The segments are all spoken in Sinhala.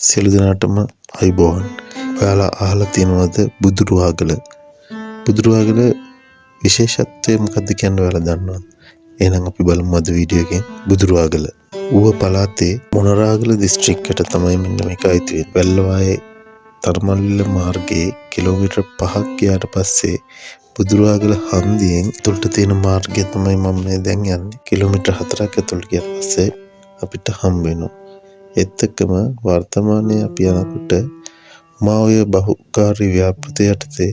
සියලු දෙනාටම අයිබෝවන්. ඔයාලා අහලා තියෙනවද බුදුරුවාගල? බුදුරුවාගල විශේෂත්වය මොකක්ද කියන්න ඔයාලා දන්නවද? එහෙනම් අපි බලමු අද වීඩියෝ එකෙන් බුදුරුවාගල. ඌව පළාතේ මොනරාගල දිස්ත්‍රික්කයට තමයි මෙන්න මේක අයිති වෙන්නේ. වැල්ලවායේ තරමල්ල මාර්ගයේ කිලෝමීටර් 5ක් ගියාට පස්සේ බුදුරුවාගල හන්දියෙන් තුලට තියෙන මාර්ගය තමයි මම මේ දැන් යන්නේ. කිලෝමීටර් 4ක් ඇතුළට ගියාට පස්සේ අපිට හම්බ වෙනවා. ඒත් එක්කම වර්තමානයේ අපි යනකොට මාවය බහුකාර්ය ව්‍යාපෘතිය යටතේ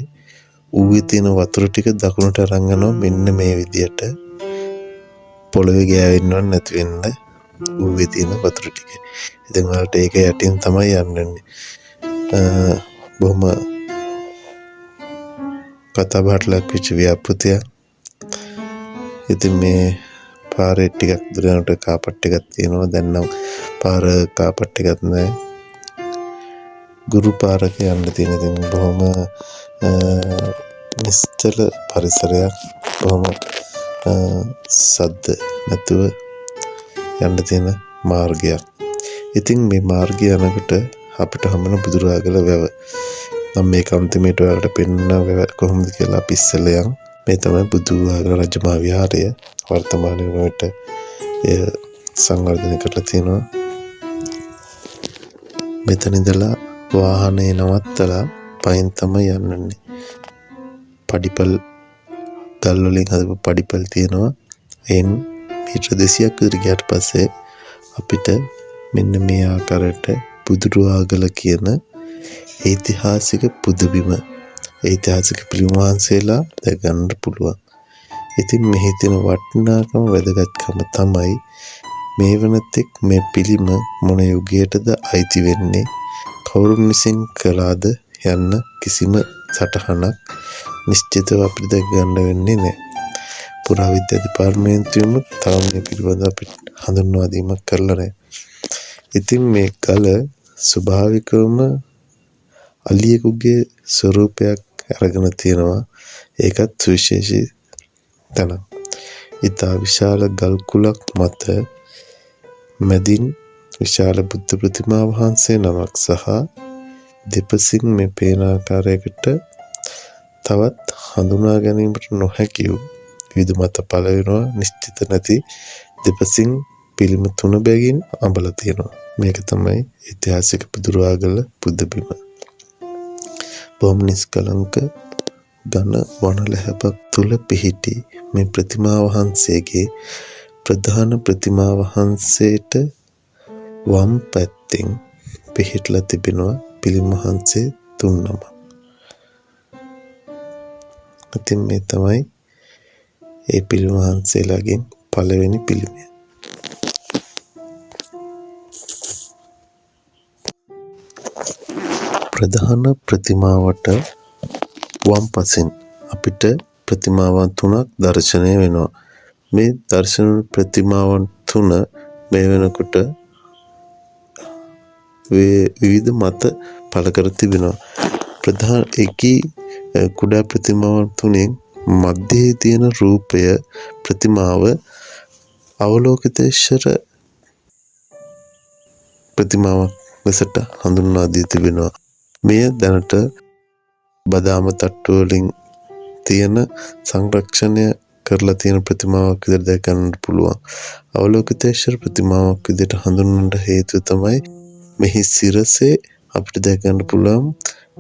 ඌවේ තියෙන වතුර ටික දකුණට අරන් යනවා මෙන්න මේ විදියට. පොළවේ ගෑවෙන්නව නැති වෙන්න ඌවේ තියෙන වතුර ටික. ඉතින් ඔයාලට ඒක යටින් තමයි යන්න වෙන්නේ. බොහොම කතාබහට ලක් වෙච්ච ව්‍යාපෘතිය. ඉතින් මේ පාරේ ටිකක් දුර යනකොට කාපට් එකක් තියෙනවා. දැන් නම් පාර කාපට් එකක් නැහැ. ගුරු පාරක යන්න තියෙන. ඉතින් බොහොම නිශ්චල පරිසරයක්. බොහොම සද්ද නැතුව යන්න තියෙන මාර්ගයක්. ඉතින් මේ මාර්ගය යනකොට අපිට හම්බෙන බුදුරුවාගල වැව. මම මේක අන්තිමේට ඔයාලට පෙන්නන වැව කොහොමද කියලා අපි ඉස්සෙල්ලා යමු. මේ තමයි බුදුරුවාගල රජමහා විහාරය. වර්තමානයේ වලට එය සංවර්ධනය කරලා තියෙනවා. මෙතන ඉඳලා වාහනේ නවත්තලා පයින් තමයි යන්නේ. පඩිපල් ගල් වලින් හදපු පඩිපල් තියෙනවා. එයින් මීටර 200ක් විතර ගියාට පස්සේ අපිට මෙන්න මේ ආකාරයට බුදුරුවාගල කියන ඓතිහාසික පුදබිම, ඓතිහාසික පිළිම වහන්සේලා දැක ගන්න පුළුවන්. ඉතින් මෙහි තියෙන වටිනාකම වැදගත්කම තමයි මේ වනතෙක් මේ පිළිම මොන යුගයටද අයිති වෙන්නේ, කවුරුන් විසින් කළාද යන්න කිසිම සටහනක් නිශ්චිතව අපිට දැක ගන්න වෙන්නේ නැහැ. පුරාවිද්‍යා දෙපාර්තමේන්තුවෙම තාම මේ පිළිබඳව අපිට හඳුන්වා දීමක් කරලා නැහැ. ඉතින් මේ ගල ස්වභාවිකවම අලියෙකුගේ ස්වරූපයක් අරගෙන තියෙනවා. ඒකත් සුවිශේෂී තැනක්. ඉතා විශාල ගල් කුලක් මත මැදින් විශාල බුද්ධ ප්‍රතිමා වහන්සේ නමක් සහ දෙපසින් මේ පේන ආකාරයකට තවත් හඳුනා ගැනීමට නොහැකි වූ විවිධ මත පළ වෙනවා. නිශ්චිත නැති දෙපසින් පිළිම 3 බැගින් අඹලා තියෙනවා. මේක තමයි ඓතිහාසික බුදුරුවාගල බුද්ධබිම. බොහොම නිස්කලංක ඝන වන ලැහැබක් තුල පිහිටි මේ ප්‍රතිමා වහන්සේගේ ප්‍රධාන ප්‍රතිමා වහන්සේට වම් පැත්තෙන් පිහිටලා තිබෙනවා පිළිම වහන්සේ 3 නමක්. ඉතින් මේ තමයි ඒ පිළිම වහන්සේලාගෙන් පළවෙනි පිළිමය. ප්‍රධාන ප්‍රතිමාවට වම් පසින් අපිට ප්‍රතිමාවන් 3ක් දැర్శණය වෙනවා. මේ දර්ශන ප්‍රතිමාවන් 3 මේ වෙනකොට විවිධ මත පළ කර තිබෙනවා. ප්‍රධාන එකී කුඩා ප්‍රතිමාවන් 3න් මැදේ තියෙන රූපය ප්‍රතිමාව අවලෝකිතේශ්වර ප්‍රතිමාවක් ලෙසට හඳුන්වා දී තිබෙනවා. මෙය දැනට බදාම තට්ටු වලින් තියෙන සංරක්ෂණය කරලා තියෙන ප්‍රතිමාවක් විදිහට දැක ගන්න පුළුවන්. අවලෝකිතේශ්වර ප්‍රතිමාවක් විදිහට හඳුන්වන්නට හේතුව තමයි මෙහි සිරසේ අපිට දැක ගන්න පුළුවන්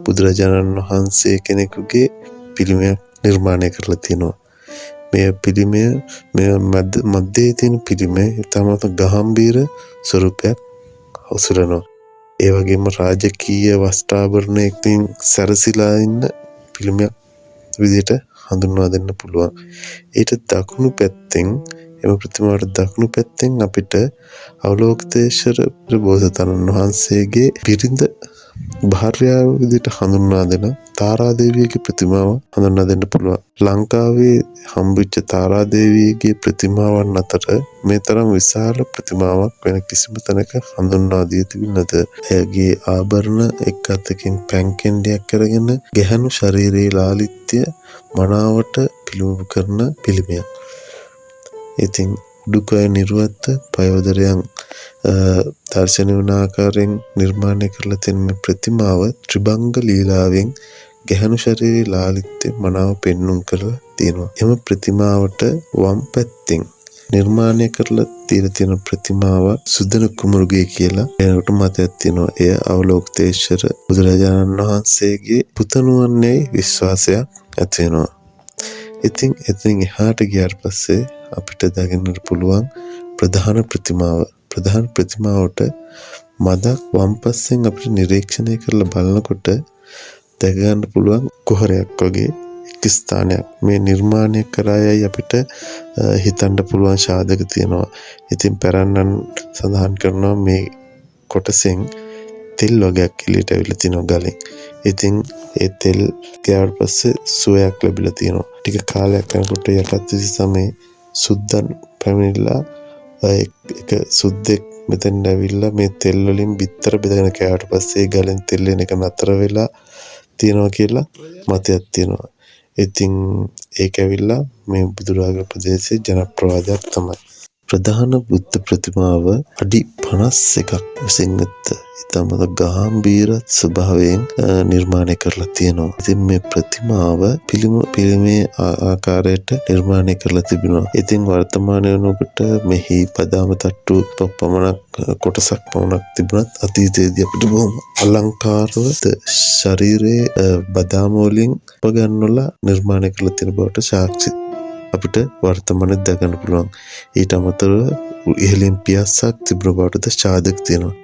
බුදුරජාණන් වහන්සේ කෙනෙකුගේ පිළිමයක් නිර්මාණය කරලා තියෙනවා. මේ පිළිමය මැදේ තියෙන පිළිමය ඉතාමත් ගාම්භීර ස්වරූපයක් හසුරනවා. ඒ වගේම රාජකීය වස්ත්‍රාභරණයකින් සැරසිලා ඉන්න පිළිමයක් විදිහට හඳුන්වා දෙන්න පුළුවන්. ඊට දකුණු පැත්තෙන් එම ප්‍රතිමාවට දකුණු පැත්තෙන් අපිට අවලෝකිතේශ්වර බෝසතාණන් වහන්සේගේ බිරිඳ භාර්යාව විදිහට හඳුන්වා දෙන තාරාදේවියගේ ප්‍රතිමාව හඳුන්වා දෙන්න පුළුවන්. ලංකාවේ හම්බෙච්ච තාරාදේවියගේ ප්‍රතිමාවන් අතර මේ තරම් විශාල ප්‍රතිමාවක් වෙන කිසිම තැනක හඳුන්වා දී තිබෙන්නේ නැත. එයාගේ ආභරණ එක් අතකින් පැන් කෙන්ඩියක් කරගෙන ගැහැණු ශරීරයේ ලාලිත්‍ය මනාවට පිළිඹු කරන පිළිමයක්. ඉතින් උඩුකය නිර්වත්ත පයෝදරයන් දර්ශනය වන ආකාරයෙන් නිර්මාණය කරලා තියෙන මේ ප්‍රතිමාව ත්‍රිභංග ලීලාවෙන් ගැහැණු ශරීරයේ ලාලිත්‍ය මනාව පෙන්눔 කරලා තියෙනවා. එම ප්‍රතිමාවට වම් පැත්තෙන් නිර්මාණය කරලා තියෙන ප්‍රතිමාව සුදන කුමරුගේ කියලා එනකොට මතයක් තියෙනවා. එය අවලෝකිතේශ්වර බුදුරජාණන් වහන්සේගේ පුතණුවන්ගේ විශ්වාසයක් ඇති වෙනවා. ඉතින් එතනින් එහාට ගියාට පස්සේ අපිට දකින්නට පුළුවන් ප්‍රධාන ප්‍රතිමාව. ප්‍රධාන ප්‍රතිමාවට මදක් වම් පස්සෙන් අපිට නිරීක්ෂණය කරලා බලනකොට දැක ගන්න පුළුවන් කුහරයක් වගේ එක් ස්ථානයක් මේ නිර්මාණය කරායයි අපිට හිතන්න පුළුවන් සාධක තියෙනවා. ඉතින් පැරණන් සඳහන් කරනවා මේ කොටසෙන් තෙල් වගේක් එළියට ඇවිල්ලා තිනවා ගලෙන්. ඉතින් ඒ තෙල් ගියාට පස්සේ සුවයක් ලැබිලා තියෙනවා. ටික කාලයක් යනකොට යටත් විසි සමේ සුද්දන් පැමිණිලා එක සුද්දෙක් මෙතෙන් ඇවිල්ලා මේ තෙල් වලින් බිත්තර බෙදගෙන කෑවට පස්සේ ගලෙන් තෙල් එන එක නතර වෙලා තියෙනවා කියලා මතයක් තියෙනවා. ඉතින් ඒක ඇවිල්ලා මේ බුදුරාගල ප්‍රදේශයේ ජනප්‍රවාදයක් තමයි. ප්‍රධාන බුද්ධ ප්‍රතිමාව අඩි 51ක් විසින්ගත් ඉතාමත් ගාම්භීර ස්වභාවයෙන් නිර්මාණය කරලා තියෙනවා. ඉතින් මේ ප්‍රතිමාව පිළිමේ ආකාරයට නිර්මාණය කරලා තිබෙනවා. ඉතින් වර්තමාන වෙනකොට මෙහි පදාම තට්ටු පමණක් කොටසක් පමණක් තිබුණත් අතීතයේදී අපිට බොහොම අලංකාරව ශරීරයේ බදාම වලින් උපගන්වලා නිර්මාණය කරලා තියෙන බවට සාක්ෂි අපිට වර්තමානයේ දැකගන්න පුළුවන්. ඊට අමතරව ඉහළින් පියස්සක් තිබුණ බවටද සාධක තියෙනවා.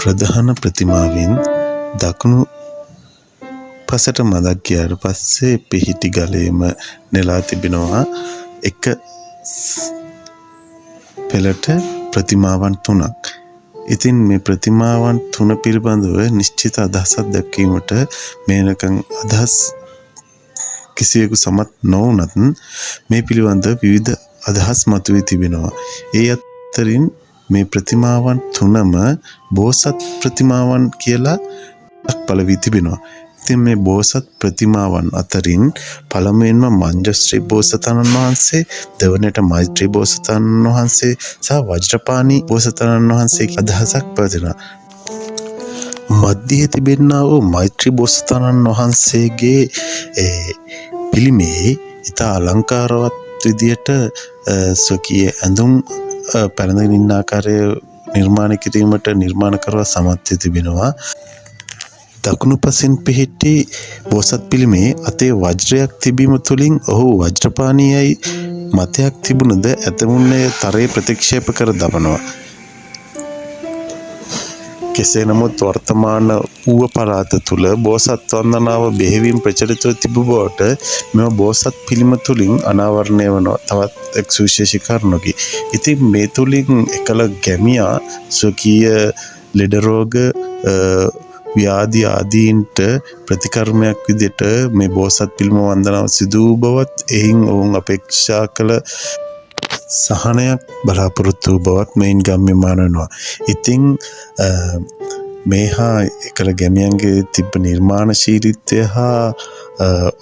ප්‍රධාන ප්‍රතිමාවෙන් දකුණු පසට මදක් ගියාට පස්සේ පිහිටි ගලේම නෙලා තිබෙනවා එක පෙළට ප්‍රතිමාවන් 3ක්. ඉතින් මේ ප්‍රතිමාවන් 3 පිළිබඳව නිශ්චිත අදහසක් දැක්වීමට මේනකන් අදහස් කිසිවෙකු සමත් නොවුනත් මේ පිළිබඳ විවිධ අදහස් මතුවී තිබෙනවා. ඒ අතරින් මේ ප්‍රතිමාවන් 3ම බෝසත් ප්‍රතිමාවන් කියලා පළ වී තිබෙනවා. ඉතින් මේ බෝසත් ප්‍රතිමාවන් අතරින් පළමුවෙන්ම මංජශ්‍රී බෝසතාණන් වහන්සේ, දෙවනට මෛත්‍රී බෝසතාණන් වහන්සේ සහ වජ්‍රපාණි බෝසතාණන් වහන්සේ අදහසක් පැවතිනවා. මධ්‍යයේ තිබෙනා වූ මෛත්‍රී බෝසතාණන් වහන්සේගේ පිළිමේ ඉතා අලංකාරවත් විදියට ස්වකීය ඇඳුම් පැළඳගෙන ඉන්න ආකාරය නිර්මාණය කිරීමට නිර්මාණකරුවා සමත් තිබෙනවා. දකුණු පසින් පිහිටි බෝසත් පිළිමේ අතේ වජ්‍රයක් තිබීම තුළින් ඔහු වජ්‍රපාණියයි මතයක් තිබුණද ඇතමුන්නේ තරයේ ප්‍රතික්ෂේප කර දමනවා. කෙසේ නමුත් වර්තමාන ඌව පළාත තුළ බෝසත් වන්දනාව බෙහෙවින් ප්‍රචලිතව තිබූ බවට මෙම බෝසත් පිළිම තුළින් අනාවරණය වන තවත් එක් සුවිශේෂී කරුණකි. ඉතින් මේ තුළින් එකල ගැමියා ස්වකීය ලෙඩ රෝග ව්‍යාධි ආදීන්ට ප්‍රතිකර්මයක් විදිහට මේ බෝසත් පිළිම වන්දනාව සිදු වූ බවත් එයින් ඔවුන් අපේක්ෂා කළ සහනයක් බලාපොරොත්තු වූ බවත් මෙයින් ගම්‍යමාන වෙනවා. ඉතින් මේ හා එකල ගැමියන්ගේ තිබ්බ නිර්මාණශීලීත්වය හා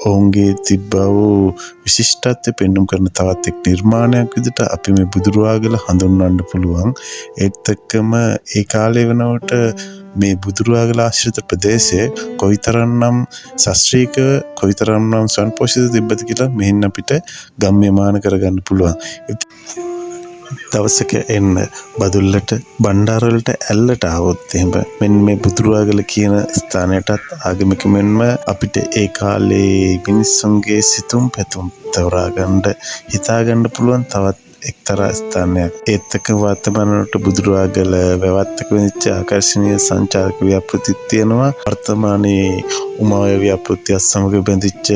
ඔවුන්ගේ තිබ්බ වූ විශිෂ්ටත්වය පෙන්눔 කරන තවත් එක් නිර්මාණයක් විදිහට අපි මේ බුදුරවාගල හඳුන්වන්න පුළුවන්. ඒත් එක්කම ඒ කාලේ වෙනකොට මේ බුදුරවාගල ආශ්‍රිත ප්‍රදේශයේ කොයිතරම්නම් ශාස්ත්‍රීය කොයිතරම්නම් සංපෝෂිත තිබ්බද කියලා මෙහින් අපිට ගම්‍යමාන කරගන්න පුළුවන්. දවසක එන්න බදුල්ලට බණ්ඩාරවලට ඇල්ලට ආවොත් එහෙම මෙන්න මේ බුදුරවාගල කියන ස්ථානයටත් ආගමික මෙන්ම අපිට ඒ කාලේ මිනිස්සුන්ගේ සිතුම් පැතුම් තවරාගන්න හිතාගන්න පුළුවන් තවත් එක්තරා ස්ථානයක්. ඒත් එක්ක වර්තමානයේ බුදුරවාගල වැවත්තක වෙච්ච ආකර්ෂණීය සංචාරක ව්‍යාපෘති තියෙනවා. වර්තමානයේ උමාවේ ව්‍යාපෘතිය සමග බැඳිච්ච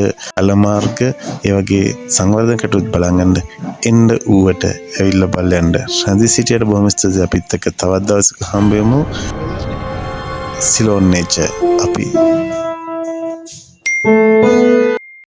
අලමාර්ග ඒ වගේ සංවර්ධන කටයුතු බලන්න එන්න ඌවට ඇවිල්ලා බලන්න. රැඳී සිටියට බොහොම ස්තුතියි. අපිත් එක්ක තවත් දවසක හම්බ වෙමු. සිලෝන් නේචර් අපි